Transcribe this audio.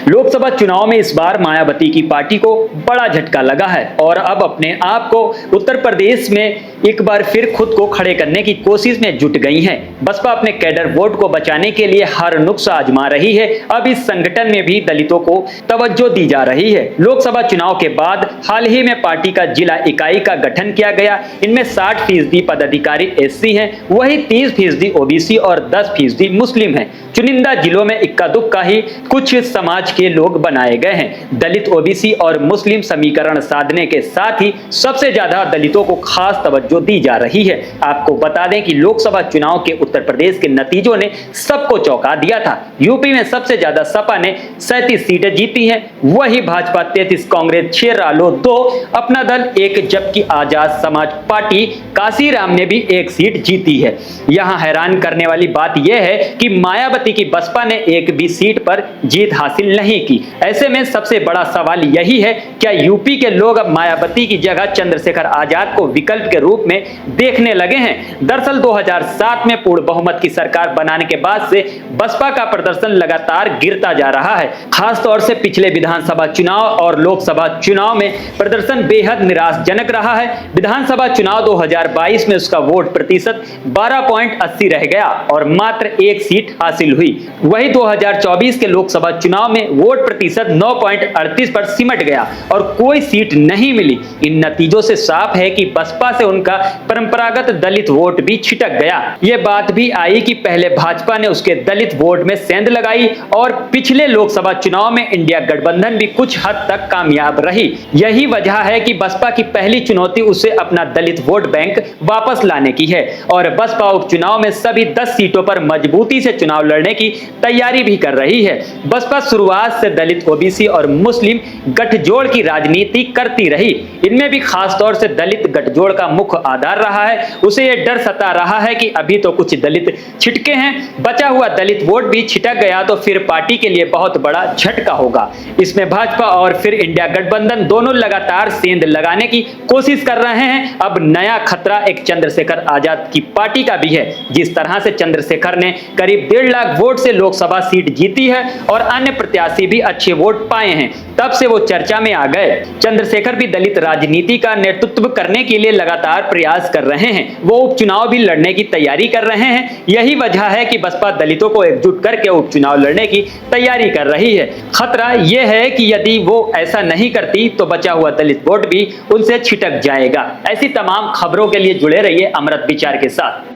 लोकसभा चुनाव में इस बार मायावती की पार्टी को बड़ा झटका लगा है और अब अपने आप को उत्तर प्रदेश में एक बार फिर खुद को खड़े करने की कोशिश में जुट गई हैं। बसपा अपने कैडर वोट को बचाने के लिए हर नुस्खा आजमा रही है। अब इस संगठन में भी दलितों को तवज्जो दी जा रही है। लोकसभा चुनाव के बाद हाल ही में पार्टी का जिला इकाई का गठन किया गया। इनमें 60% पदाधिकारी एससी हैं, वही 30% ओबीसी और 10% मुस्लिम हैं। चुनिंदा जिलों में इक्का दुक्का ही कुछ समाज के लोग बनाए गए हैं। दलित, ओबीसी और मुस्लिम समीकरण साधने के साथ ही सबसे ज्यादा दलितों को खास तवज्जो दी जा रही है। आपको बता दें कि लोकसभा चुनाव के उत्तर प्रदेश के नतीजों ने सबको चौंका दिया था। यूपी में सबसे ज्यादा सपा ने 37 सीटें जीती हैं, वही भाजपा 33, कांग्रेस 6, रालोद 2, अपना दल 1, जबकि आजाद समाज पार्टी काशीराम ने भी 1 सीट जीती है। यहां हैरान करने वाली बात यह है कि मायावती की बसपा ने एक भी सीट पर जीत हासिल नहीं की। ऐसे में सबसे बड़ा सवाल यही है, क्या यूपी के लोग अब मायावती की जगह चंद्रशेखर आजाद को विकल्प के रूप में देखने लगे हैं? दरअसल 2007 में पूर्ण बहुमत की सरकार बनाने के बाद से बसपा का प्रदर्शन लगातार गिरता जा रहा है। खासतौर से पिछले विधानसभा चुनाव और लोकसभा चुनाव में प्रदर्शन बेहद निराशाजनक रहा है। विधानसभा चुनाव 2022 में उसका वोट प्रतिशत 12.80 रह गया और मात्र 1 सीट हासिल हुई। वही 2024 के लोकसभा चुनाव में वोट प्रतिशत 9.38 पर सिमट गया और कोई सीट नहीं मिली। इन नतीजों से साफ है कि बसपा से उनका परंपरागत दलित वोट भी छिटक गया। ये बात भी आई कि पहले भाजपा ने उसके दलित वोट में सेंध लगाई और पिछले लोकसभा चुनाव में इंडिया गठबंधन भी कुछ हद तक कामयाब रही। यही वजह है कि बसपा की पहली चुनौती उसे अपना दलित वोट बैंक वापस लाने की है और बसपा उपचुनाव में सभी 10 सीटों पर मजबूती से चुनाव लड़ने की तैयारी भी कर रही है। बसपा शुरुआत से दलित, ओबीसी और मुस्लिम गठजोड़ की राजनीति करती रही। इनमें भी खासतौर से दलित गठजोड़ का मुख्य आधार रहा है। उसे यह डर सता रहा है कि अभी तो कुछ दलित छिटके हैं, बचा हुआ दलित वोट भी छिटक गया तो फिर पार्टी के लिए बहुत बड़ा झटका होगा। इसमें भाजपा और फिर इंडिया गठबंधन दोनों लगातार सेंध लगाने की कोशिश कर रहे हैं। अब नया खतरा एक चंद्रशेखर आजाद की पार्टी का भी है। जिस तरह से चंद्रशेखर ने करीब 1.5 लाख वोट से लोकसभा सीट जीती है और अन्य प्रत्याशी भी अच्छे वोट पाए हैं, तब से वो चर्चा में आ गए। चंद्रशेखर भी दलित राजनीति का नेतृत्व करने के लिए लगातार प्रयास कर रहे हैं। वो उपचुनाव भी लड़ने की तैयारी कर रहे हैं। यही वजह है कि बसपा दलितों को एकजुट करके उपचुनाव लड़ने की तैयारी कर रही है। खतरा यह है कि यदि वो ऐसा नहीं करती तो बचा हुआ दलित वोट भी उनसे छिटक जाएगा। ऐसी तमाम खबरों के लिए जुड़े रहिए अमृत विचार के साथ।